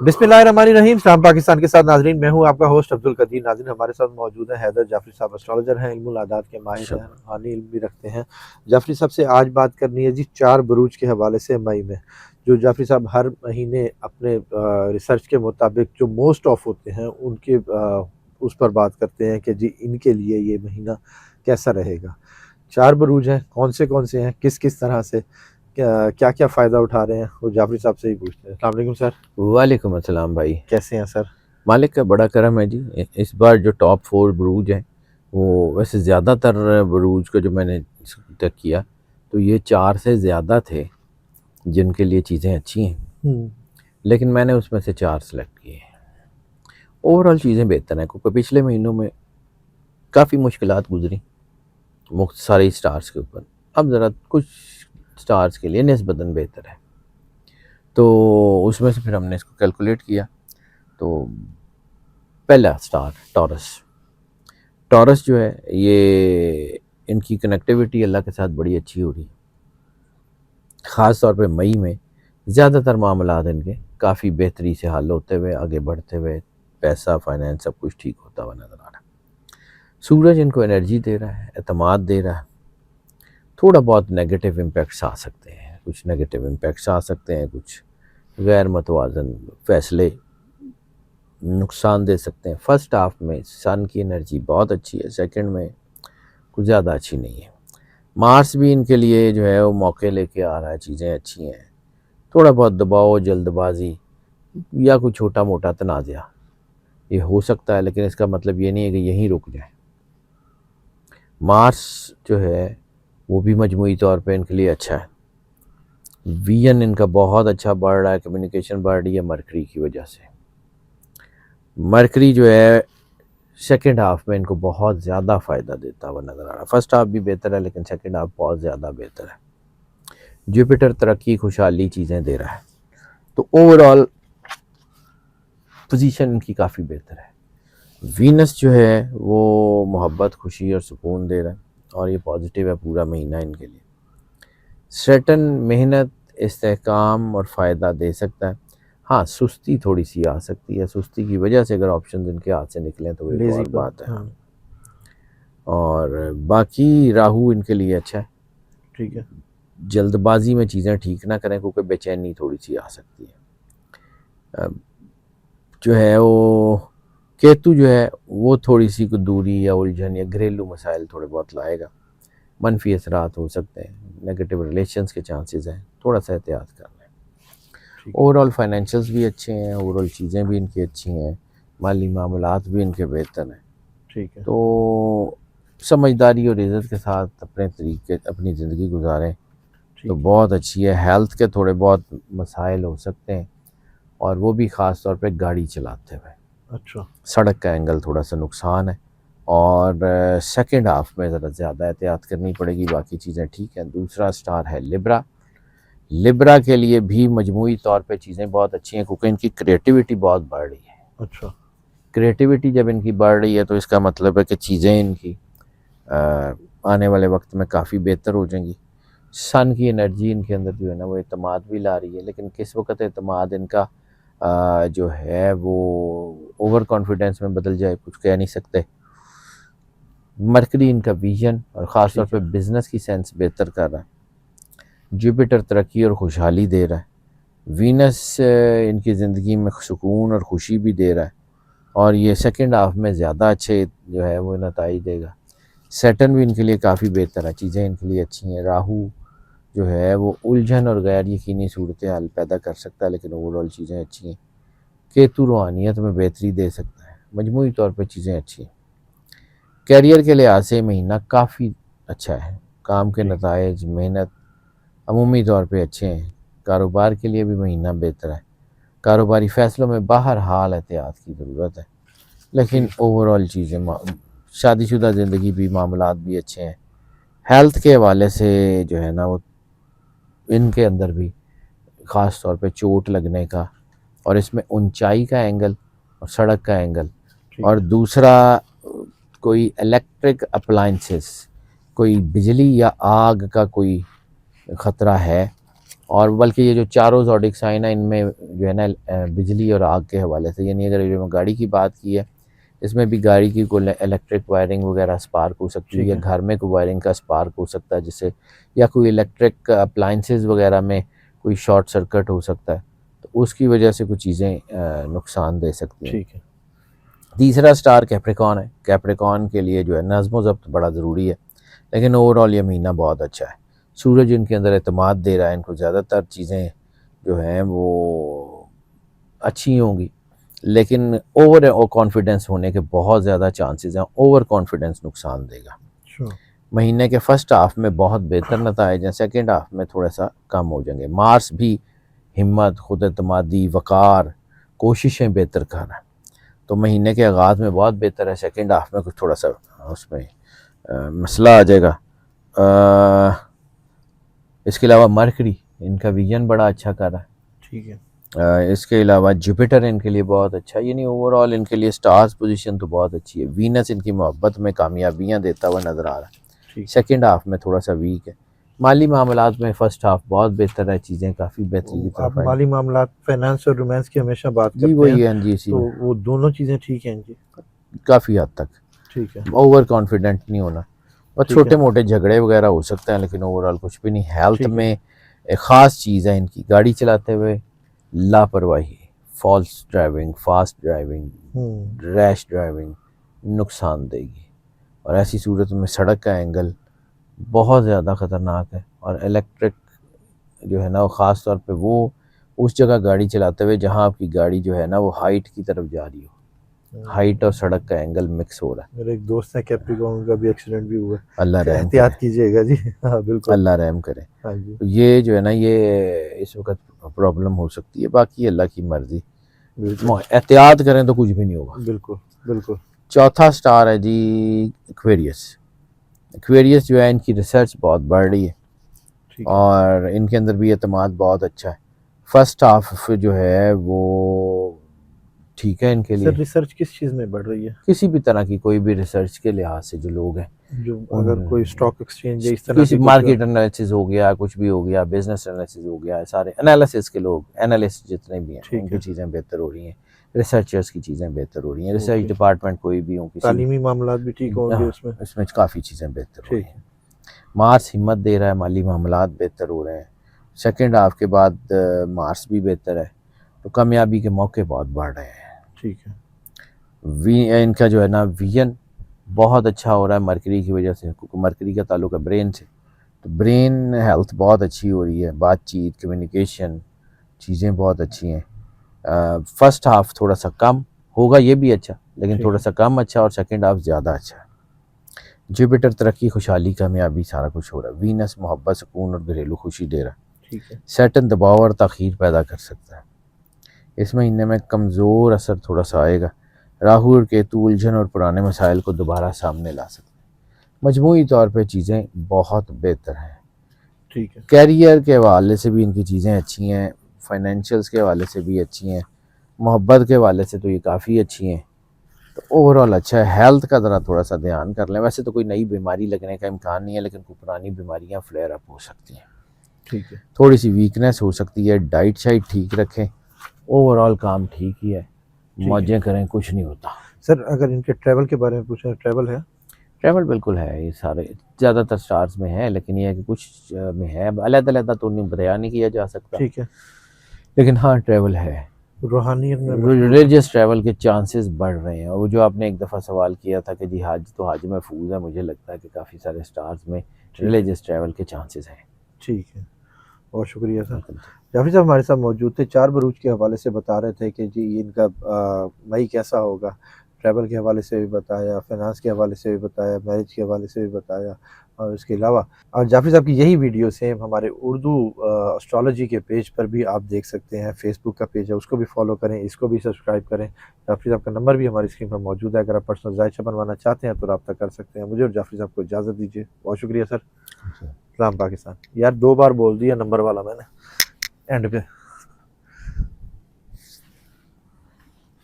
बिस्मिल्लाहिर्रहमानिर्रहीम। सलाम पाकिस्तान के साथ नाजरीन, मैं हूं आपका होस्ट अब्दुल कदीर। नाजरीन, हमारे साथ मौजूद है हैदर जाफरी साहब, एस्ट्रोलॉजर हैं, इल्मुल आदात के माहिर हैं, रूहानी इल्म भी रखते हैं। जाफरी साहब से आज बात करनी है जी 4 बुरूज के हवाले से। मई में जो जाफरी साहब हर महीने अपने रिसर्च के मुताबिक जो मोस्ट ऑफ होते हैं उनके उस पर बात करते हैं कि जी इनके लिए ये महीना कैसा रहेगा। 4 बुरूज हैं, कौन से हैं, किस किस तरह से क्या क्या फ़ायदा उठा रहे हैं, वो जाफरी साहब से ही पूछते हैं। अस्सलाम वालेकुम सर। वालेकुम अस्सलाम भाई। कैसे हैं सर? मालिक का बड़ा करम है जी। इस बार जो टॉप 4 बुरूज हैं वो वैसे ज़्यादातर बुरूज को जो मैंने तक किया तो ये 4 से ज़्यादा थे जिनके लिए चीज़ें अच्छी हैं, लेकिन मैंने उसमें से 4 सेलेक्ट किए हैं। ओवरऑल चीज़ें बेहतर हैं क्योंकि पिछले महीनों में काफ़ी मुश्किलात गुजरी मुख्त सारे स्टार्स के ऊपर। अब ज़रा कुछ स्टार्स के लिए निस्बतन बेहतर है, तो उसमें से फिर हमने इसको कैलकुलेट किया। तो पहला स्टार टॉरस। टॉरस जो है ये इनकी कनेक्टिविटी अल्लाह के साथ बड़ी अच्छी हो रही है। ख़ास तौर पे मई में ज़्यादातर मामलात इनके काफ़ी बेहतरी से हल होते हुए आगे बढ़ते हुए पैसा फाइनेंस सब कुछ ठीक होता हुआ नज़र आ रहा है। सूरज इनको एनर्जी दे रहा है, एतमाद दे रहा है। थोड़ा बहुत नेगेटिव इम्पैक्ट्स आ सकते हैं, कुछ नेगेटिव इम्पैक्ट्स आ सकते हैं, कुछ गैर मतवाज़न फ़ैसले नुकसान दे सकते हैं। फर्स्ट हाफ में सन की एनर्जी बहुत अच्छी है, सेकंड में कुछ ज़्यादा अच्छी नहीं है। मार्स भी इनके लिए जो है वो मौके लेके आ रहा है, चीज़ें अच्छी हैं। थोड़ा बहुत दबाव, जल्दबाजी या कोई छोटा मोटा तनाज़ा ये हो सकता है, लेकिन इसका मतलब ये नहीं है कि यहीं रुक जाए। मार्स जो है वो भी मजमूई तौर पे इनके लिए अच्छा है। विजन इनका बहुत अच्छा बढ़ रहा है, कम्युनिकेशन बढ़ रही है मरकरी की वजह से। मरकरी जो है सेकेंड हाफ में इनको बहुत ज़्यादा फ़ायदा देता हुआ नज़र आ रहा है। फर्स्ट हाफ भी बेहतर है लेकिन सेकेंड हाफ बहुत ज़्यादा बेहतर है। जुपिटर तरक्की, खुशहाली चीज़ें दे रहा है, तो ओवरऑल पोजीशन इनकी काफ़ी बेहतर है। वीनस जो है वो मोहब्बत, खुशी और सुकून दे रहा है और ये पॉजिटिव है पूरा महीना इनके लिए। सैटर्न मेहनत, इस्तेहकाम और फ़ायदा दे सकता है। हाँ, सुस्ती थोड़ी सी आ सकती है, सुस्ती की वजह से अगर ऑप्शन इनके हाथ से निकलें तो वो एक और बात है। और बाकी राहु इनके लिए अच्छा है। ठीक है। जल्दबाजी में चीज़ें ठीक ना करें क्योंकि बेचैनी थोड़ी सी आ सकती है। जो है वो केतु जो है वो थोड़ी सी को दूरी या उलझन या घरेलू मसाइल थोड़े बहुत लाएगा। मनफी असरात हो सकते हैं, नेगेटिव रिलेशंस के चांसेस हैं, थोड़ा सा एहतियात कर लें। ओवरऑल फाइनेंशियल्स भी अच्छे हैं, ओवरऑल चीज़ें भी इनकी अच्छी हैं, माली मामलात भी इनके बेहतर हैं। ठीक है। तो समझदारी और इज़्ज़त के साथ अपने तरीके अपनी ज़िंदगी गुजारें तो बहुत अच्छी है। हेल्थ के थोड़े बहुत मसाइल हो सकते हैं और वो भी ख़ास तौर पे गाड़ी चलाते हुए। अच्छा। सड़क का एंगल थोड़ा सा नुकसान है और सेकंड हाफ में ज़रा ज़्यादा एहतियात करनी पड़ेगी, बाकी चीज़ें ठीक हैं। दूसरा स्टार है लिब्रा। लिब्रा के लिए भी मजमूई तौर पे चीज़ें बहुत अच्छी हैं क्योंकि इनकी क्रिएटिविटी बहुत बढ़ रही है। अच्छा। क्रिएटिविटी जब इनकी बढ़ रही है तो इसका मतलब है कि चीज़ें इनकी आने वाले वक्त में काफ़ी बेहतर हो जाएंगी। सन की एनर्जी इनके अंदर जो है ना वो एतमाद भी ला रही है, लेकिन किस वक्त एतमाद इनका जो है वो ओवर कॉन्फिडेंस में बदल जाए कुछ कह नहीं सकते। मरकरी इनका विजन और ख़ास तौर पे बिज़नेस की सेंस बेहतर कर रहा है। जुपिटर तरक्की और खुशहाली दे रहा है। वीनस इनकी ज़िंदगी में सुकून और ख़ुशी भी दे रहा है और ये सेकंड हाफ में ज़्यादा अच्छे जो है वो नताइज देगा। सैटर्न भी इनके लिए काफ़ी बेहतर है, चीज़ें इनके लिए अच्छी हैं। राहु जो है वो उलझन और गैर यकीनी सूरत हाल पैदा कर सकता है, लेकिन ओवरऑल चीज़ें अच्छी हैं। केतु रूहानियत में बेहतरी दे सकता है, मजमूई तौर पर चीज़ें अच्छी हैं। कैरियर के लिहाज से महीना काफ़ी अच्छा है, काम के नताइज, मेहनत अमूमी तौर पे अच्छे हैं। कारोबार के लिए भी महीना बेहतर है। कारोबारी फ़ैसलों में बहरहाल एहतियात की ज़रूरत है, लेकिन ओवरऑल चीज़ें शादीशुदा ज़िंदगी भी मामलात भी अच्छे हैं। हेल्थ के हवाले से जो है ना वो इनके अंदर भी ख़ास तौर पे चोट लगने का और इसमें ऊंचाई का एंगल और सड़क का एंगल और दूसरा कोई इलेक्ट्रिक अप्लाइंसेस, कोई बिजली या आग का कोई ख़तरा है और बल्कि ये जो चारों ज़ोडिक साइन है इनमें जो है ना बिजली और आग के हवाले से, यानी अगर जो गाड़ी की बात की है इसमें भी गाड़ी की कोई इलेक्ट्रिक वायरिंग वगैरह स्पार्क हो सकती है, ठीक या है। घर में कोई वायरिंग का स्पार्क हो सकता है जिससे, या कोई इलेक्ट्रिक अप्लाइंसेस वगैरह में कोई शॉर्ट सर्किट हो सकता है, तो उसकी वजह से कुछ चीज़ें नुकसान दे सकती हैं। ठीक है। तीसरा स्टार कैप्रिकॉन है। कैप्रिकॉन के लिए जो है नज़्म ज़ब्त बड़ा ज़रूरी है, लेकिन ओवरऑल ये महीना बहुत अच्छा है। सूरज इनके अंदर एतमाद दे रहा है, इनको ज़्यादातर चीज़ें जो हैं वो अच्छी होंगी, लेकिन ओवर कॉन्फिडेंस होने के बहुत ज़्यादा चांसेस हैं। ओवर कॉन्फिडेंस नुकसान देगा। Sure. महीने के फर्स्ट हाफ में बहुत बेहतर नताइज हैं, सेकेंड हाफ में थोड़ा सा कम हो जाएंगे। मार्स भी हिम्मत, खुद एतमादी, वक़ार, कोशिशें बेहतर कर रहा है, तो महीने के आगाज़ में बहुत बेहतर है। सेकेंड हाफ में कुछ थोड़ा सा उसमें मसला आ जाएगा। इसके अलावा मरकरी इनका विजन बड़ा अच्छा कर रहा है। ठीक है। इसके अलावा जुपिटर इनके लिए बहुत अच्छा है, यानी ओवरऑल इनके लिए स्टार्स पोजीशन तो बहुत अच्छी है। वीनस इनकी मोहब्बत में कामयाबियां देता हुआ नज़र आ रहा है। ठीक। सेकेंड हाफ में थोड़ा सा वीक है। माली मामलात में फ़र्स्ट हाफ बहुत बेहतर है, चीज़ें काफ़ी बेहतरी की आप तरफ आई। माली मामला, फाइनेंस और रोमांस की हमेशा बात जी करते वही हैं, है जी, इसी तो में वो दोनों चीज़ें ठीक हैं जी। काफ़ी हद तक ठीक है। ओवर कॉन्फिडेंट नहीं होना, और ठीक है। छोटे मोटे झगड़े वगैरह हो सकते हैं, लेकिन ओवरऑल कुछ भी नहीं। हेल्थ ठीक है। में एक ख़ास चीज़ है इनकी, गाड़ी चलाते हुए लापरवाही, false driving, fast driving, rash driving नुकसान देगी, और ऐसी सूरत में सड़क का एंगल बहुत ज़्यादा ख़तरनाक है। और इलेक्ट्रिक जो है ना वो ख़ास तौर पे वो उस जगह गाड़ी चलाते हुए जहाँ आपकी गाड़ी जो है ना वो हाइट की तरफ जा रही हो, हाइट और सड़क का एंगल मिक्स हो रहा है। मेरे एक दोस्त है कैप्रिकॉर्न, का भी एक्सीडेंट भी हुआ है, अल्लाह तो रहम एहतियात करे, कीजिएगा जी। हाँ बिल्कुल। अल्लाह रहम करे। हाँ जी। तो ये जो है ना ये इस वक्त प्रॉब्लम हो सकती है, बाकी अल्लाह की मर्ज़ी। बिल्कुल एहतियात करें तो कुछ भी नहीं होगा। बिल्कुल बिल्कुल। चौथा स्टार है जी एक्वेरियस। एक्वेरियस जो है इनकी रिसर्च बहुत बढ़ रही है, ठीक है। और इनके अंदर भी एतमाद बहुत अच्छा है। फर्स्ट हाफ जो है वो ठीक है इनके सर लिए, रिसर्च किस चीज़ में बढ़ रही है? किसी भी तरह की कोई भी रिसर्च के लिहाज से जो लोग हैं जो उन, अगर कोई स्टॉक एक्सचेंज या इस तरह किसी की कुछ मार्केट एनालिसिस हो गया, कुछ भी हो गया, बिजनेस एनालिसिस हो गया, सारे एनालिसिस के लोग, एनालिस्ट जितने भी हैं ठीक उनकी है। चीज़ें बेहतर हो रही हैं, रिसर्चर्स की चीज़ें बेहतर हो रही हैं। Research okay. डिपार्टमेंट कोई भी हो, किसी भी, तालीमी मामलात भी ठीक होंगे उसमें। इसमें काफ़ी चीज़ें बेहतर हो रही ठीक हैं। मार्स हिम्मत दे रहा है, माली मामलात बेहतर हो रहे हैं। सेकेंड हाफ के बाद मार्स भी बेहतर है, तो कामयाबी के मौके बहुत बढ़ रहे हैं। ठीक है। इनका जो है ना विजन बहुत अच्छा हो रहा है मरकरी की वजह से, क्योंकि मरकरी का ताल्लुक है ब्रेन से, तो ब्रेन हेल्थ बहुत अच्छी हो रही है। बातचीत, कम्युनिकेशन, चीज़ें बहुत अच्छी हैं। फर्स्ट हाफ थोड़ा सा कम होगा, ये भी अच्छा, लेकिन ठीक थोड़ा है। सा कम अच्छा, और सेकेंड हाफ ज़्यादा अच्छा है। जुपिटर तरक्की, खुशहाली, कामयाबी, सारा कुछ हो रहा है। वीनस मोहब्बत, सुकून और घरेलू खुशी दे रहा है। ठीक है। सैटर्न दबाव और ताख़ीर पैदा कर सकता है। इस महीने में कमज़ोर असर थोड़ा सा आएगा। राहु और केतु उलझन और पुराने मसाइल को दोबारा सामने ला सकते हैं। मजमूई तौर पे चीज़ें बहुत बेहतर हैं। ठीक है। कैरियर के हवाले से भी इनकी चीज़ें अच्छी हैं, फाइनेंशियल्स के हवाले से भी अच्छी हैं, मोहब्बत के हवाले से तो ये काफ़ी अच्छी हैं, तो ओवरऑल अच्छा है। हेल्थ का ज़रा थोड़ा सा ध्यान कर लें। वैसे तो कोई नई बीमारी लगने का इम्कान नहीं है, लेकिन कोई पुरानी बीमारियाँ फ्लेयर अप हो सकती हैं, ठीक है। थोड़ी सी वीकनेस हो सकती है। डाइट शाइट ठीक रखें, ओवरऑल काम ठीक ही है। मौजें करें, कुछ नहीं होता। सर अगर इनके ट्रैवल के बारे में पूछें, ट्रैवल है? ट्रैवल बिल्कुल है, ये सारे ज़्यादातर स्टार्स में है, लेकिन ये है कि कुछ में है, अलग-अलग तो नहीं बयान नहीं किया जा सकता, ठीक है। लेकिन हाँ ट्रैवल है। रूहानियत में मशगूल। रिलीजियस ट्रैवल के चांसेस बढ़ रहे हैं। और वो जो आपने एक दफ़ा सवाल किया था कि जी हज तो हज महफूज है, मुझे लगता है कि काफ़ी सारे स्टार्स में रिलीजियस ट्रैवल के चांसेस हैं। ठीक है, बहुत शुक्रिया सर। जाफरी साहब हमारे साथ मौजूद थे, 4 बरूज के हवाले से बता रहे थे कि जी इनका मई कैसा होगा, ट्रैवल के हवाले से भी बताया, फाइनेंस के हवाले से भी बताया, मैरिज के हवाले से भी बताया, और इसके अलावा और जाफरी साहब की यही वीडियो सेम हमारे उर्दू एस्ट्रोलॉजी के पेज पर भी आप देख सकते हैं। फेसबुक का पेज है, उसको भी फॉलो करें, इसको भी सब्सक्राइब करें। जाफरी साहब का नंबर भी हमारी स्क्रीन पर मौजूद है, अगर आप पर्सनल जायचा बनवाना चाहते हैं तो रब्ता कर सकते हैं। मुझे और जाफरी साहब को इजाज़त दीजिए, बहुत शुक्रिया सर। सलाम पाकिस्तान। यार 2 बार बोल दिया नंबर वाला मैंने एंड पे।